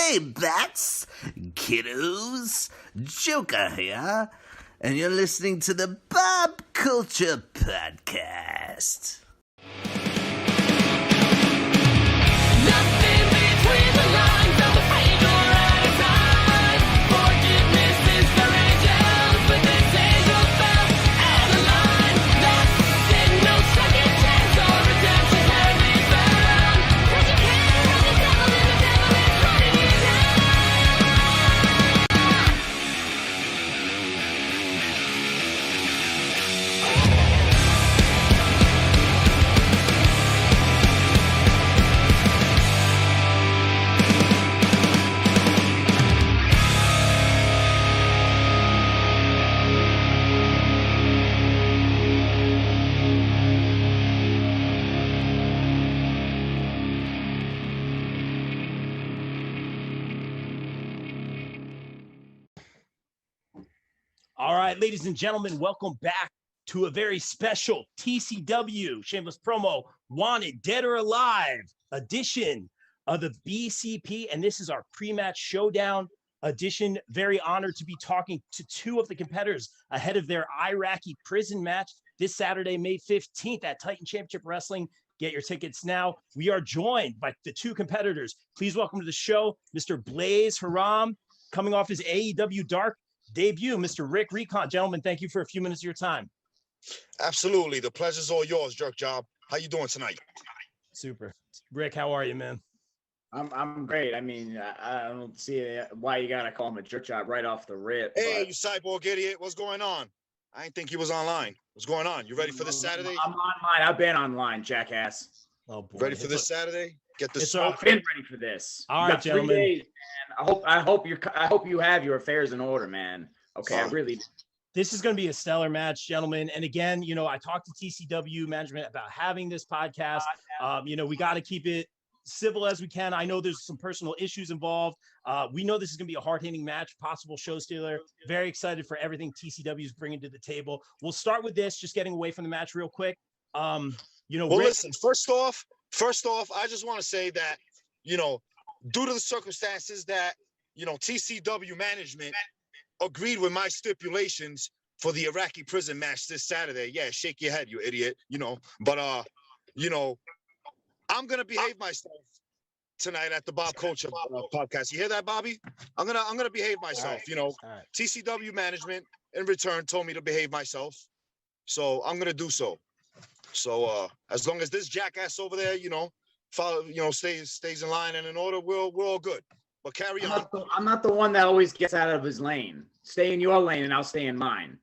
Hey, bats, kiddos, Joker here, and you're listening to the Bob Culture Podcast. Nothing between the lines of the page or out of time. Forgiveness is for angels, but this angel fell out of line. Lost in no second chance or redemption can be found. 'Cause you can't have the devil and the devil is running you down. All right, ladies and gentlemen, welcome back to a very special TCW, shameless promo, Wanted, Dead or Alive edition of the BCP. And this is our pre-match showdown edition. Very honored to be talking to two of the competitors ahead of their Iraqi prison match this Saturday, May 15th at Titan Championship Wrestling. Get your tickets now. We are joined by the two competitors. Please welcome to the show, Mr. Blaze Haram, coming off his AEW Dark debut, Mr. Recon. Gentlemen, thank you for a few minutes of your time. Absolutely. The pleasure's all yours, Jerk Job. How you doing tonight? Super. Rick, how are you, man? I'm great. I mean, I don't see why you gotta call him a jerk job right off the rip. Hey, you cyborg idiot. What's going on? I didn't think he was online. What's going on? You ready for this Saturday? I'm online. I've been online, jackass. Oh, boy. Ready for this Saturday? Get the It's smoke. I've been ready for this. All You right, got 3 gentlemen. days, man. I hope you have your affairs in order, man. Okay, I really. This is going to be a stellar match, gentlemen. And again, I talked to TCW management about having this podcast. We got to keep it civil as we can. I know there's some personal issues involved. We know this is going to be a hard-hitting match, possible show stealer. Very excited for everything TCW is bringing to the table. We'll start with this, just getting away from the match real quick. Well, Rick, listen, first off, I just want to say that, due to the circumstances that, TCW management agreed with my stipulations for the Iraqi prison match this Saturday. Yeah, shake your head, you idiot, But, I'm going to behave myself tonight at the Bob Culture podcast. You hear that, Bobby? I'm going to behave myself, All right. TCW management in return told me to behave myself. So I'm going to do so. So as long as this jackass over there, follow, stays in line and in order, we're all good. But carry on. I'm not the one that always gets out of his lane. Stay in your lane, and I'll stay in mine.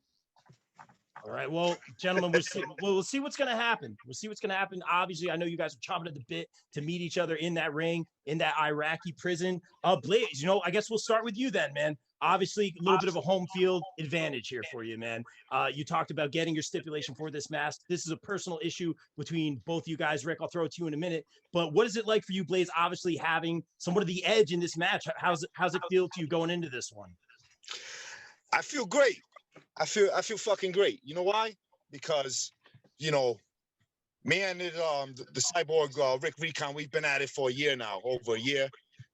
All right. Well, gentlemen, we'll see what's going to happen. We'll see what's going to happen. Obviously, I know you guys are chomping at the bit to meet each other in that ring, in that Iraqi prison. Blaze, I guess we'll start with you then, man. Obviously, a little bit of a home field advantage here for you, man. You talked about getting your stipulation for this match. This is a personal issue between both you guys. Rick, I'll throw it to you in a minute. But what is it like for you, Blaze, obviously having somewhat of the edge in this match? How's it feel to you going into this one? I feel great. I feel fucking great. You know why? Because, me and the cyborg Rick Recon, we've been at it for a year now, over a year.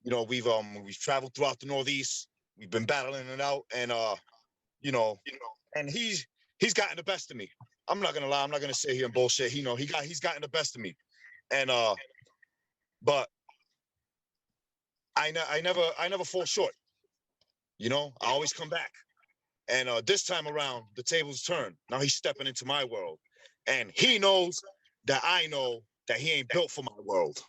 We've traveled throughout the Northeast. We've been battling it out, and and he's gotten the best of me. I'm not gonna lie. I'm not gonna sit here and bullshit. He's gotten the best of me, and but I never fall short. I always come back. And this time around, the tables turned. Now he's stepping into my world, and he knows that I know that he ain't built for my world.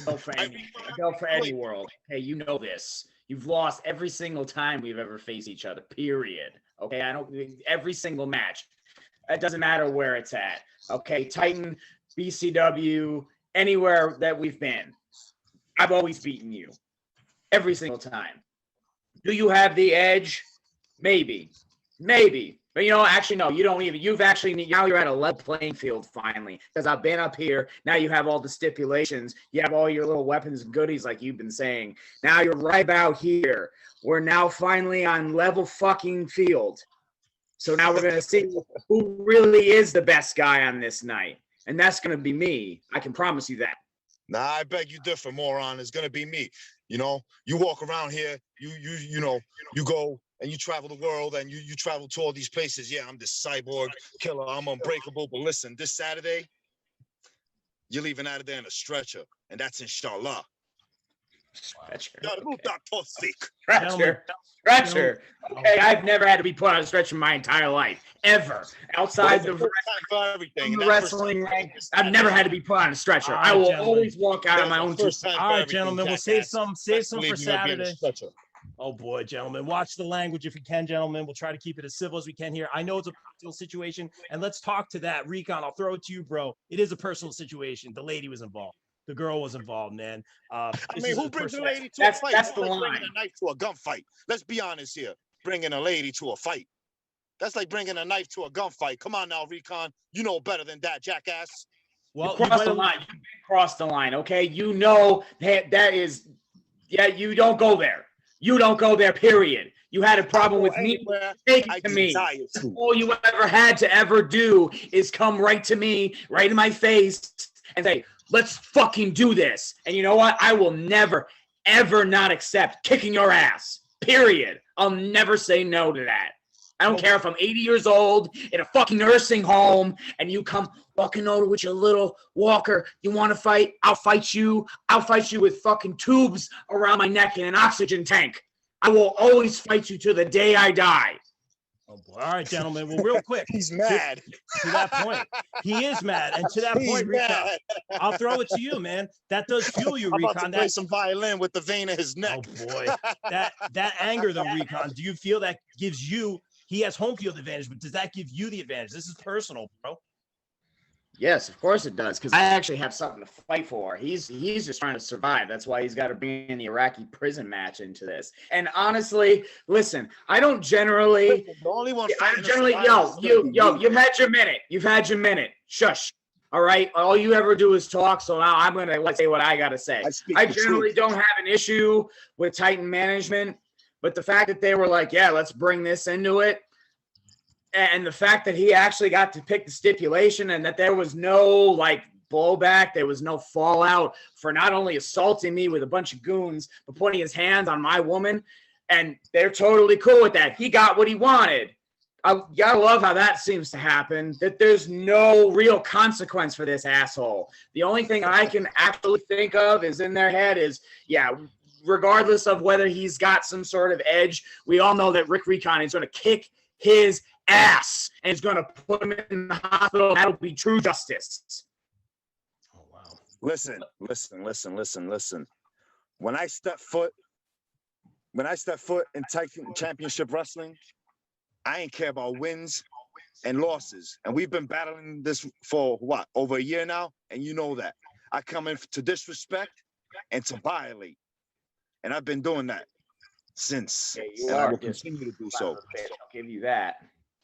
Built for any world. Hey, you know this. You've lost every single time we've ever faced each other, period. Okay, every single match. It doesn't matter where it's at. Okay, Titan, BCW, anywhere that we've been. I've always beaten you. Every single time. Do you have the edge? Maybe. But actually, no, you don't even. Now you're at a level playing field finally. Because I've been up here. Now you have all the stipulations. You have all your little weapons and goodies, like you've been saying. Now you're right about here. We're now finally on level fucking field. So now we're going to see who really is the best guy on this night. And that's going to be me. I can promise you that. Nah, I beg you differ, moron. It's gonna be me. You know, you walk around here, you know, you go and you travel the world and you travel to all these places. Yeah, I'm this cyborg killer. I'm unbreakable. But listen, this Saturday, you're leaving out of there in a stretcher, and that's inshallah. Stretcher. Okay. Stretcher. Okay, I've never had to be put on a stretcher my entire life, ever. Outside the wrestling ring, I've never had to be put on a stretcher. I will always walk out on my own two. All right, gentlemen, we'll save some for Saturday. Oh boy, gentlemen, watch the language if you can, gentlemen. We'll try to keep it as civil as we can here. I know it's a personal situation, and let's talk to that. Recon, I'll throw it to you, bro. It is a personal situation. The lady was involved. The girl was involved, man. I mean, who brings a lady to a fight? That's the line. Bringing a knife to a gunfight. Let's be honest here. Bringing a lady to a fight. That's like bringing a knife to a gunfight. Come on now, Recon. You know better than that, jackass. Well, you crossed the line. You crossed the line, okay? You know that is, yeah, you don't go there. You don't go there, period. You had a problem with me. Take it to me. All you ever had to ever do is come right to me, right in my face, and say, let's fucking do this. And you know what? I will never, ever not accept kicking your ass. Period. I'll never say no to that. I don't care if I'm 80 years old in a fucking nursing home and you come walking over with your little walker. You want to fight? I'll fight you. I'll fight you with fucking tubes around my neck in an oxygen tank. I will always fight you to the day I die. Oh boy. All right, gentlemen. Well, real quick. He's mad. To that point. He is mad. And to that point, Recon, I'll throw it to you, man. That does fuel you, Recon. I'm about to play some violin with the vein in his neck. Oh boy. That anger though, Recon, do you feel that gives you, he has home field advantage, but does that give you the advantage? This is personal, bro. Yes, of course it does, because I actually have something to fight for. He's just trying to survive. That's why he's got to bring in the Iraqi prison match into this. And honestly, listen, I don't generally. The only one I generally, you've had your minute. You've had your minute. Shush. All right. All you ever do is talk. So now I'm gonna say what I gotta say. I generally don't have an issue with Titan management, but the fact that they were like, yeah, let's bring this into it. And the fact that he actually got to pick the stipulation and that there was no like blowback, there was no fallout for not only assaulting me with a bunch of goons, but putting his hands on my woman. And they're totally cool with that. He got what he wanted. I gotta love how that seems to happen, that there's no real consequence for this asshole. The only thing I can actually think of is in their head is, yeah, regardless of whether he's got some sort of edge, we all know that Rick Recon is going to kick his ass and is going to put him in the hospital. That'll be true justice. Oh wow! Listen. When I step foot in Titan Championship Wrestling, I ain't care about wins and losses. And we've been battling this for what, over a year now, and you know that. I come in to disrespect and to violate, and I've been doing that since. Yeah, and I will continue to do so. I'll give you that.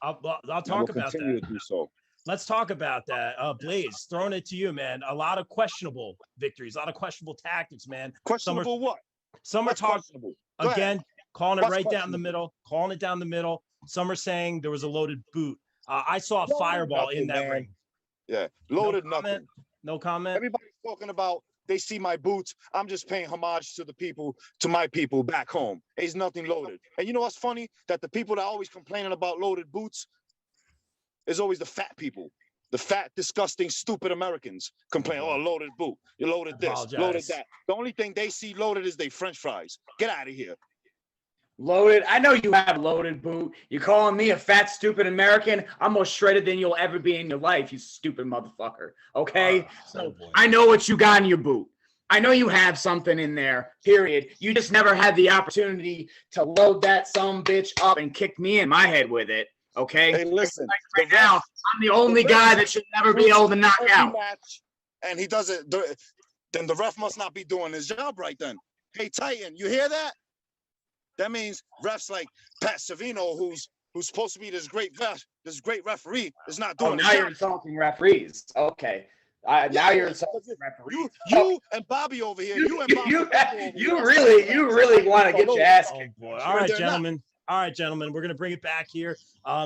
I'll talk about that. To do so. Let's talk about that. Blaze, throwing it to you, man. A lot of questionable victories, a lot of questionable tactics, man. Questionable what? Some are talking again, calling it right down the middle, calling it down the middle. Some are saying there was a loaded boot. I saw a fireball in that ring. Yeah, loaded nothing. No comment. Everybody's talking about they see my boots. I'm just paying homage to the people, to my people back home. There's nothing loaded. And you know what's funny? That the people that are always complaining about loaded boots is always the fat people. The fat, disgusting, stupid Americans complain, oh, loaded boot. You loaded this, loaded that. The only thing they see loaded is they French fries. Get out of here. Loaded. I know you have loaded boot. You're calling me a fat, stupid American. I'm more shredded than you'll ever be in your life, you stupid motherfucker. Okay? I know what you got in your boot. I know you have something in there, period. You just never had the opportunity to load that bitch up and kick me in my head with it. Okay? Hey, listen. Right now, I'm the only guy that should never be able to knock out. And he does it. Then the ref must not be doing his job right then. Hey, Titan, you hear that? That means refs like Pat Savino, who's supposed to be this great referee, is not doing. Oh, now you're insulting referees. Okay, now you're insulting referees. You and Bobby over here. You really want to get your ass kicked. Oh, all right, gentlemen. All right, gentlemen. We're gonna bring it back here.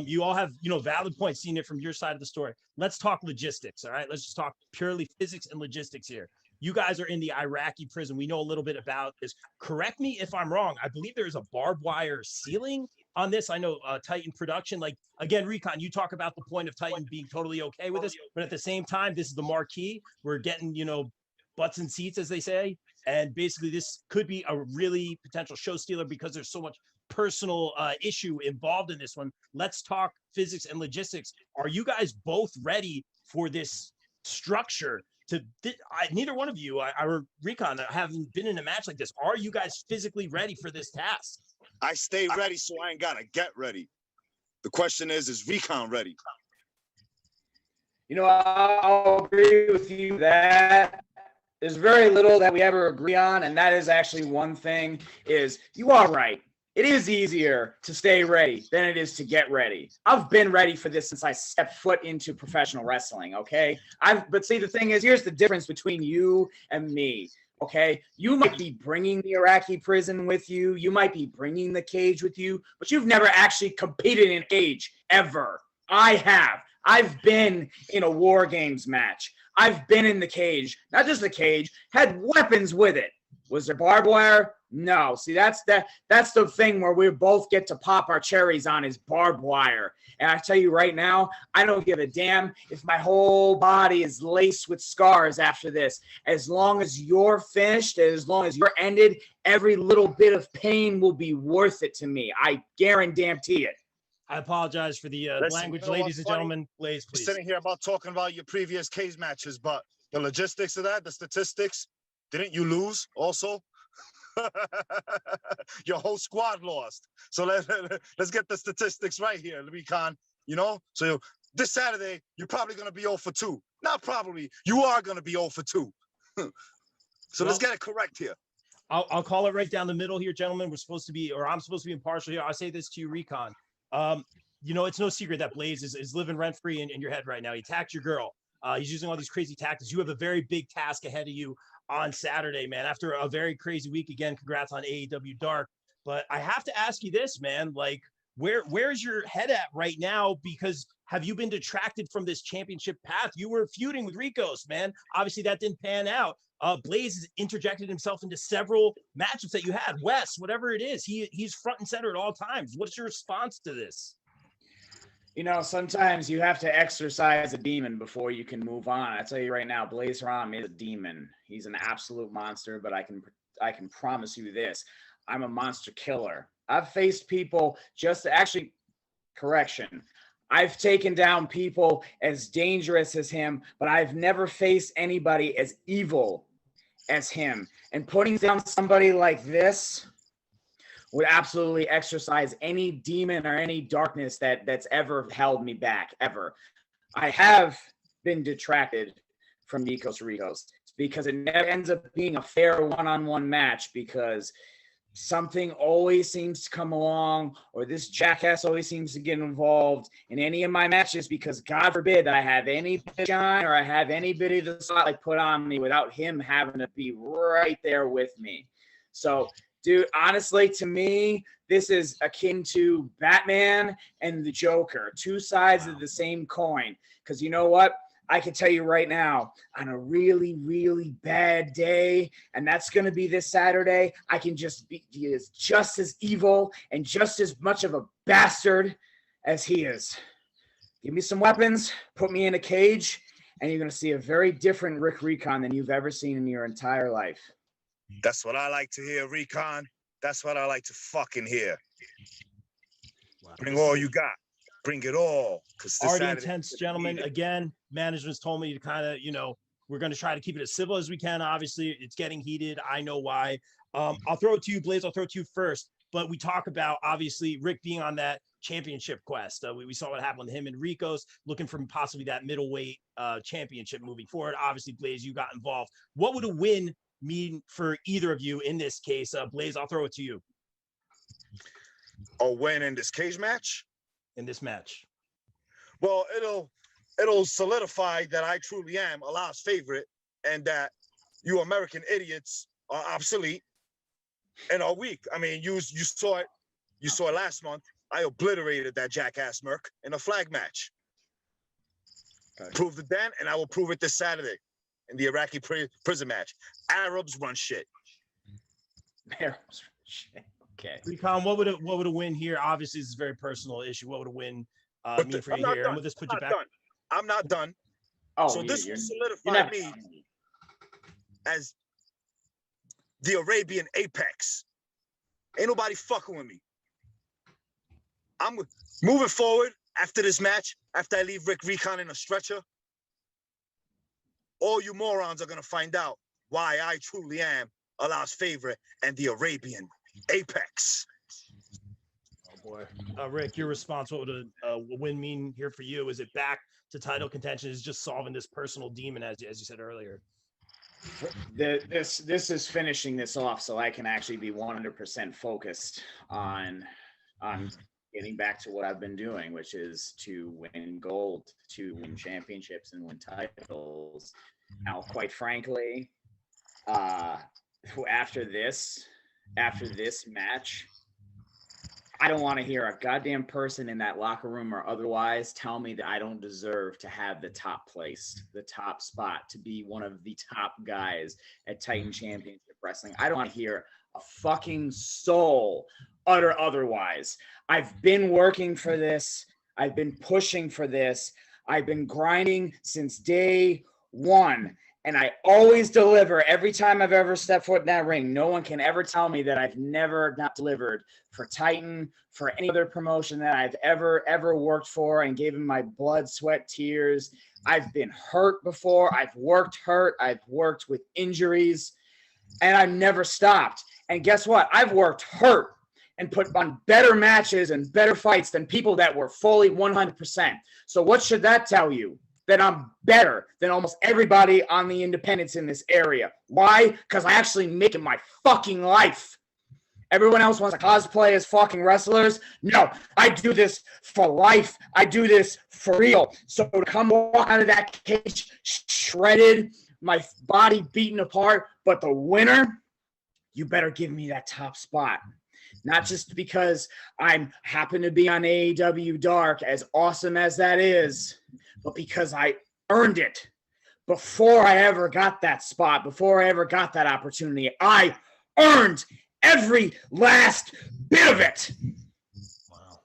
You all have valid points, seeing it from your side of the story. Let's talk logistics. All right, let's just talk purely physics and logistics here. You guys are in the Iraqi prison. We know a little bit about this. Correct me if I'm wrong. I believe there is a barbed wire ceiling on this. I know Titan production, like, again, Recon, you talk about the point of Titan being totally okay with this, but at the same time, this is the marquee. We're getting, butts and seats, as they say. And basically this could be a really potential show stealer because there's so much personal issue involved in this one. Let's talk physics and logistics. Are you guys both ready for this structure? Neither one of you, or Recon, haven't been in a match like this. Are you guys physically ready for this task? I stay ready, so I ain't gotta get ready. The question is Recon ready? I'll agree with you that there's very little that we ever agree on, and that is actually one thing, is you are right. It is easier to stay ready than it is to get ready. I've been ready for this since I stepped foot into professional wrestling, okay? But see, the thing is, here's the difference between you and me, okay? You might be bringing the Iraqi prison with you. You might be bringing the cage with you, but you've never actually competed in a cage, ever. I have. I've been in a War Games match. I've been in the cage, not just the cage, had weapons with it. Was there barbed wire? No. See, that's the thing where we both get to pop our cherries on is barbed wire. And I tell you right now, I don't give a damn if my whole body is laced with scars after this. As long as you're finished, as long as you're ended, every little bit of pain will be worth it to me. I guarantee it. I apologize for the language, ladies and gentlemen. Blaze, please. We're sitting here talking about your previous cage matches, but the logistics of that, the statistics, didn't you lose also? Your whole squad lost. So let's get the statistics right here, Recon. So this Saturday, you're probably going to be 0 for 2. Not probably. You are going to be 0 for 2. So let's get it correct here. I'll call it right down the middle here, gentlemen. I'm supposed to be impartial here. I'll say this to you, Recon. It's no secret that Blaze is living rent-free in your head right now. He attacked your girl. He's using all these crazy tactics. You have a very big task ahead of you on Saturday, man. After a very crazy week, again, congrats on AEW Dark. But I have to ask you this, man. Like, where's your head at right now? Because have you been detracted from this championship path? You were feuding with Ricos, man. Obviously, that didn't pan out. Blaze has interjected himself into several matchups that you had. Wes, whatever it is, he's front and center at all times. What's your response to this? Sometimes you have to exercise a demon before you can move on. I tell you right now, Blaze Haram is a demon. He's an absolute monster, but I can promise you this. I'm a monster killer. I've faced people I've taken down people as dangerous as him, but I've never faced anybody as evil as him. And putting down somebody like this would absolutely exercise any demon or any darkness that's ever held me back, ever. I have been detracted from Nikos Ricos because it never ends up being a fair one-on-one match because something always seems to come along or this jackass always seems to get involved in any of my matches because God forbid that I have any bit of shine or I have any bit of the spotlight put on me without him having to be right there with me. So, dude, honestly, to me, this is akin to Batman and the Joker, two sides of the same coin. Because you know what? I can tell you right now, on a really, really bad day, and that's going to be this Saturday, I can just be just as evil and just as much of a bastard as he is. Give me some weapons, put me in a cage, and you're going to see a very different Rick Recon than you've ever seen in your entire life. That's what I like to hear, Recon. That's what I like to fucking hear. Wow. Bring all you got. Bring it all. Already intense, gentlemen. Again, management's told me to kind of, we're going to try to keep it as civil as we can. Obviously, it's getting heated. I know why. I'll throw it to you, Blaze. I'll throw it to you first. But we talk about, obviously, Rick being on that championship quest. We saw what happened with him and Ricos, looking for possibly that middleweight championship moving forward. Obviously, Blaze, you got involved. What would a win mean for either of you in this case? Blaze, I'll throw it to you. A win in this cage match? In this match. Well, it'll solidify that I truly am Allah's favorite and that you American idiots are obsolete and are weak. I mean, you saw it. You saw it last month. I obliterated that jackass Merc in a flag match. Okay. Proved it then, and I will prove it this Saturday. in the Iraqi prison match. Arabs run shit. Okay. Recon, what would a win here? Obviously, this is a very personal issue. What would a win mean for you here? And we'll just put you back. I'm not done. Oh, so this will solidify never me as the Arabian apex. Ain't nobody fucking with me. I'm moving forward after this match, after I leave Recon in a stretcher. All you morons are going to find out why I truly am Allah's favorite and the Arabian apex. Oh boy. Rick, your response, what would a win mean here for you? Is it back to title contention? Is just solving this personal demon, as you said earlier? This is finishing this off so I can actually be 100% focused on getting back to what I've been doing, which is to win gold, to win championships and win titles. Now, quite frankly, after this match, I don't want to hear a goddamn person in that locker room or otherwise tell me that I don't deserve to have the top place, the top spot, to be one of the top guys at Titan Championship Wrestling. I don't want to hear a fucking soul utter otherwise. I've been working for this. I've been pushing for this. I've been grinding since day one. And I always deliver every time I've ever stepped foot in that ring. No one can ever tell me that I've never not delivered for Titan, for any other promotion that I've ever worked for and gave him my blood, sweat, tears. I've been hurt before. I've worked hurt. I've worked with injuries, and I've never stopped. And guess what? I've worked hurt and put on better matches and better fights than people that were fully 100%. So what should that tell you? That I'm better than almost everybody on the independents in this area. Why? Because I actually make it my fucking life. Everyone else wants to cosplay as fucking wrestlers. No, I do this for life. I do this for real. So to come walk out of that cage shredded, my body beaten apart, but the winner, you better give me that top spot. Not just because I happen to be on AEW Dark, as awesome as that is, but because I earned it before I ever got that spot, before I ever got that opportunity. I earned every last bit of it. Wow.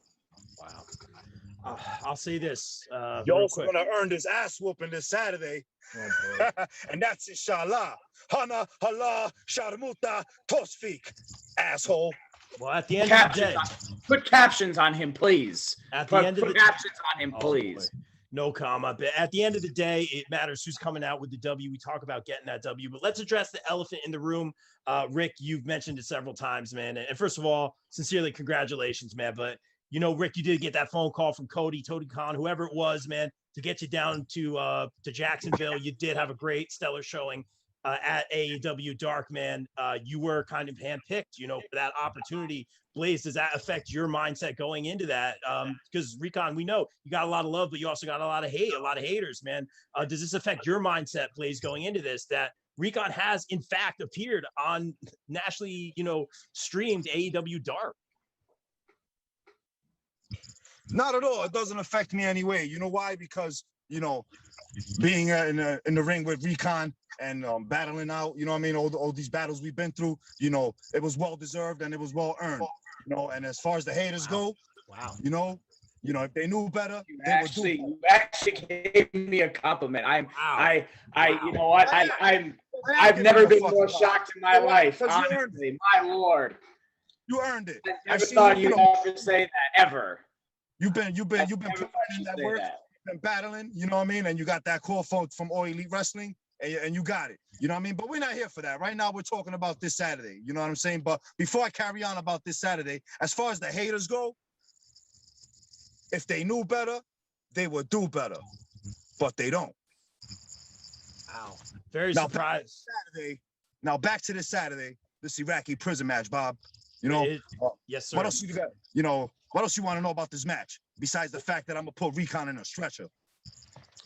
I'll say this. You're also going to earn this ass whooping this Saturday. Oh, and that's inshallah. Hana, Allah, Sharamuta, Tosfik, asshole. Well, at the end of the day, put captions on him, please. At the end of the captions on him, please. No comment. But at the end of the day, it matters who's coming out with the W. We talk about getting that W, but let's address the elephant in the room. Rick, you've mentioned it several times, man. And first of all, sincerely, congratulations, man. But you know, Rick, you did get that phone call from Tony Khan, whoever it was, man, to get you down to Jacksonville. You did have a great, stellar showing at AEW Dark, man. You were kind of handpicked, you know, for that opportunity. Blaze, does that affect your mindset going into that? Because Recon, we know you got a lot of love, but you also got a lot of hate, a lot of haters, man. Does this affect your mindset, Blaze, going into this, that Recon has in fact appeared on nationally, you know, streamed AEW Dark? Not at all. It doesn't affect me anyway. You know why? Because, you know, being in the ring with Recon and battling out, you know what I mean, all these battles we've been through, you know, it was well deserved and it was well earned. You know, and as far as the haters go, you know, if they knew better, you actually gave me a compliment. You know what? I've never been more shocked in my life. Honestly, my lord, you earned it. I never thought you'd ever say that ever. You've been putting in that work. You've been battling. You know what I mean, and you got that call from All Elite Wrestling. And you got it. You know what I mean? But we're not here for that. Right now, we're talking about this Saturday. You know what I'm saying? But before I carry on about this Saturday, as far as the haters go, if they knew better, they would do better. But they don't. Wow. Very surprised. Back to this Saturday, this Iraqi prison match, Bob. You know? Yes, sir. What else you got? You know, what else you want to know about this match? Besides the fact that I'm going to put Recon in a stretcher.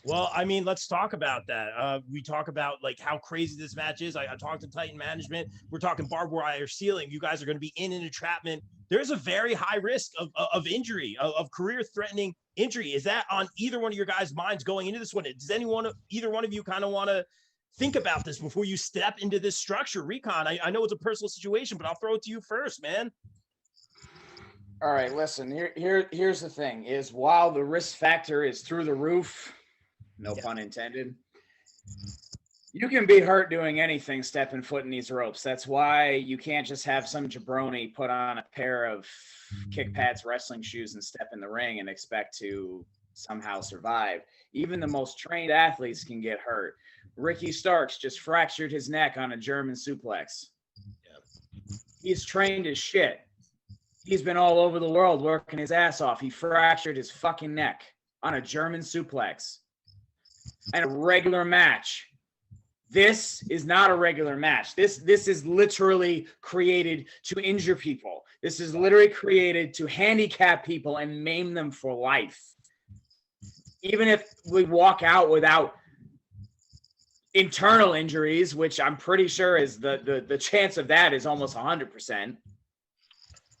Well, I mean, let's talk about that. We talk about like how crazy this match is. I talked to Titan management. We're talking barbed wire ceiling. You guys are going to be in an entrapment. There's a very high risk of injury, of career-threatening injury. Is that on either one of your guys' minds going into this one? Does either one of you kind of want to think about this before you step into this structure? Recon, I know it's a personal situation, but I'll throw it to you first, man. All right, listen, here's the thing is while the risk factor is through the roof, no pun intended, you can be hurt doing anything stepping foot in these ropes. That's why you can't just have some jabroni put on a pair of kick pads wrestling shoes and step in the ring and expect to somehow survive. Even the most trained athletes can get hurt. Ricky Starks just fractured his neck on a German suplex. He's trained as shit. He's been all over the world working his ass off. He fractured his fucking neck on a German suplex. And a regular match. This is not a regular match. This is literally created to injure people. This is literally created to handicap people and maim them for life. Even if we walk out without internal injuries, which I'm pretty sure is the chance of that is almost 100%.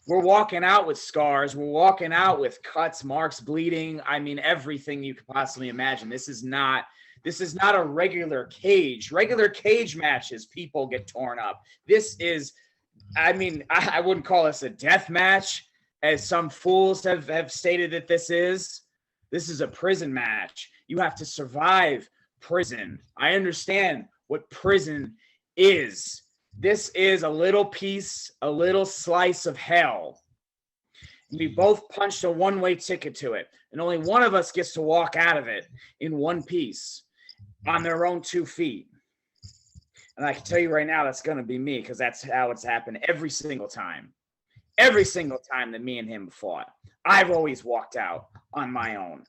We're walking out with scars. We're walking out with cuts, marks, bleeding. I mean, everything you could possibly imagine. This is not a regular cage. Regular cage matches, people get torn up. This is, I mean, I wouldn't call this a death match, as some fools have stated that this is. This is a prison match. You have to survive prison. I understand what prison is. This is a little piece, a little slice of hell. We both punched a one-way ticket to it, and only one of us gets to walk out of it in one piece on their own 2 feet. And I can tell you right now, that's going to be me, because that's how it's happened every single time. Every single time that me and him fought, I've always walked out on my own,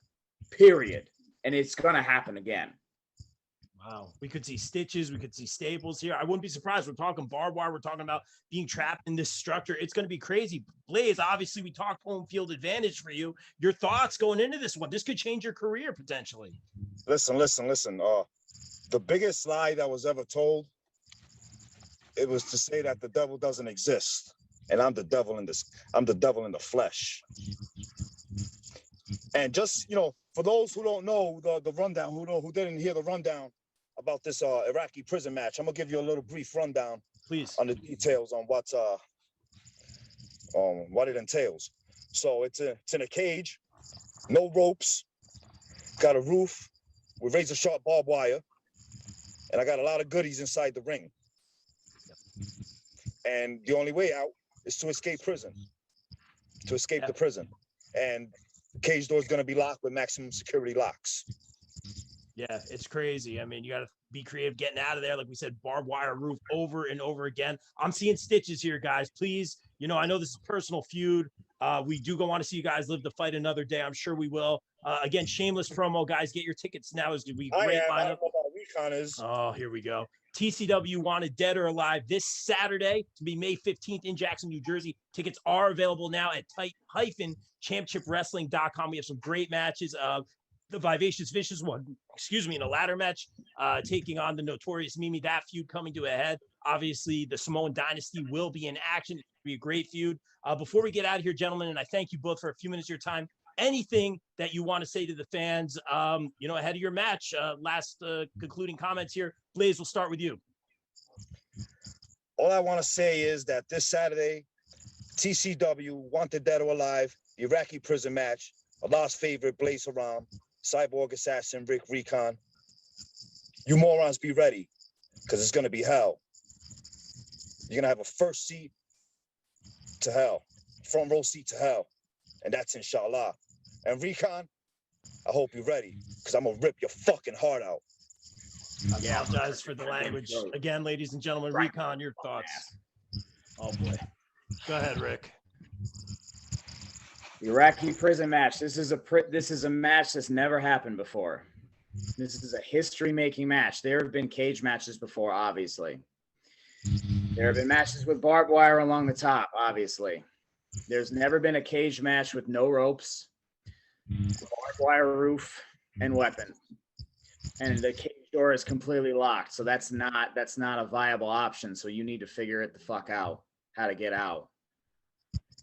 period. And it's going to happen again. Wow. We could see stitches. We could see staples here. I wouldn't be surprised. We're talking barbed wire. We're talking about being trapped in this structure. It's going to be crazy. Blaze, obviously, we talked home field advantage for you. Your thoughts going into this one? This could change your career potentially. Listen. The biggest lie that was ever told, it was to say that the devil doesn't exist. And I'm the devil in the flesh. And just, for those who don't know the rundown, who didn't hear the rundown about this Iraqi prison match, I'm gonna give you a little brief rundown, please, on the details on what it entails. So it's in a cage, no ropes, got a roof with razor sharp barbed wire, and I got a lot of goodies inside the ring. And the only way out is to escape prison, the prison. And the cage door is going to be locked with maximum security locks. Yeah, it's crazy. I mean, you got to be creative getting out of there. Like we said, barbed wire roof over and over again. I'm seeing stitches here, guys. Please, I know this is a personal feud. We do want to see you guys live the fight another day. I'm sure we will. Again, shameless promo, guys. Get your tickets now. As we I great don't lineup. know about Recon is. Oh, here we go. TCW Wanted Dead or Alive this Saturday to be May 15th in Jackson, New Jersey. Tickets are available now at tight-championshipwrestling.com. We have some great matches. The Vivacious Vicious one, in a ladder match, taking on the Notorious Mimi. That feud coming to a head. Obviously, the Samoan Dynasty will be in action. It'll be a great feud. Before we get out of here, gentlemen, and I thank you both for a few minutes of your time. Anything that you want to say to the fans, ahead of your match? Last concluding comments here. Blaze, we'll start with you. All I want to say is that this Saturday, TCW, Wanted Dead or Alive, Iraqi Prison Match, Allah's favorite, Blaze Haram, Cyborg Assassin, Rick Recon. You morons be ready, because it's going to be hell. You're going to have a first seat to hell, front row seat to hell, and that's inshallah. And Recon, I hope you're ready, because I'm going to rip your fucking heart out. I apologize for the language. Again, ladies and gentlemen, Recon, your thoughts. Oh, boy. Go ahead, Rick. Iraqi prison match. This is a match that's never happened before. This is a history-making match. There have been cage matches before, obviously. There have been matches with barbed wire along the top, obviously. There's never been a cage match with no ropes, barbed wire roof, and weapon. And the cage door is completely locked, so that's not a viable option. So you need to figure it the fuck out how to get out.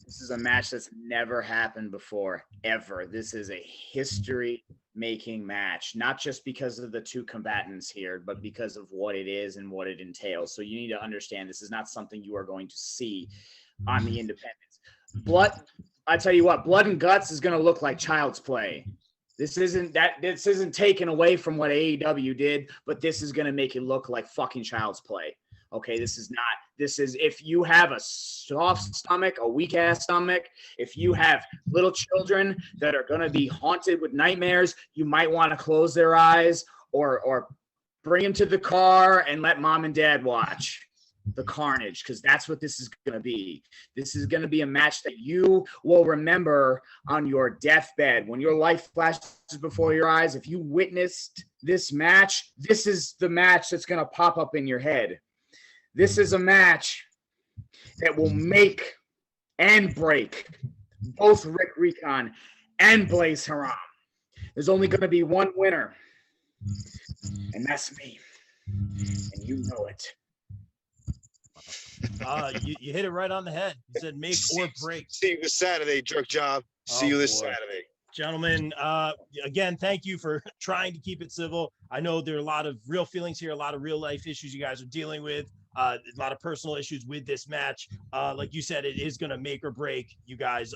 This is a match that's never happened before, ever. This is a history-making match, not just because of the two combatants here, but because of what it is and what it entails. So you need to understand this is not something you are going to see on the independents. I tell you what, blood and guts is going to look like child's play. This isn't taken away from what AEW did, but this is going to make it look like fucking child's play. Okay, this is if you have a soft stomach, a weak ass stomach, if you have little children that are going to be haunted with nightmares, you might want to close their eyes or bring them to the car and let mom and dad watch the carnage, because that's what this is going to be. This is going to be a match that you will remember on your deathbed. When your life flashes before your eyes, if you witnessed this match, this is the match that's going to pop up in your head. This is a match that will make and break both Rick Recon and Blaze Haram. There's only going to be one winner, and that's me. And you know it. You hit it right on the head. You said make or break. See you this Saturday, jerk job. See you this Saturday. Gentlemen, again, thank you for trying to keep it civil. I know there are a lot of real feelings here, a lot of real life issues you guys are dealing with, a lot of personal issues with this match. Like you said, it is going to make or break you guys.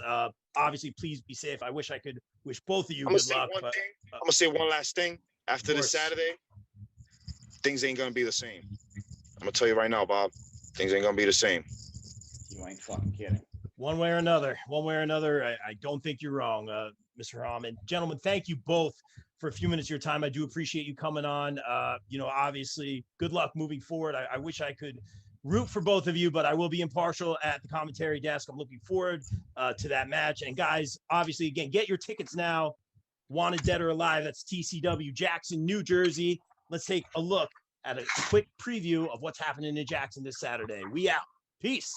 Obviously, please be safe. I wish I could wish both of you good luck. I'm going to say one last thing. After this Saturday, things ain't going to be the same. I'm going to tell you right now, Bob. Things ain't going to be the same. You ain't fucking kidding. One way or another, I don't think you're wrong, Mr. Haram. And gentlemen, thank you both for a few minutes of your time. I do appreciate you coming on. Obviously, good luck moving forward. I wish I could root for both of you, but I will be impartial at the commentary desk. I'm looking forward to that match. And guys, obviously, again, get your tickets now. Wanted Dead or Alive. That's TCW, Jackson, New Jersey. Let's take a look at a quick preview of what's happening in Jackson this Saturday. We out. Peace.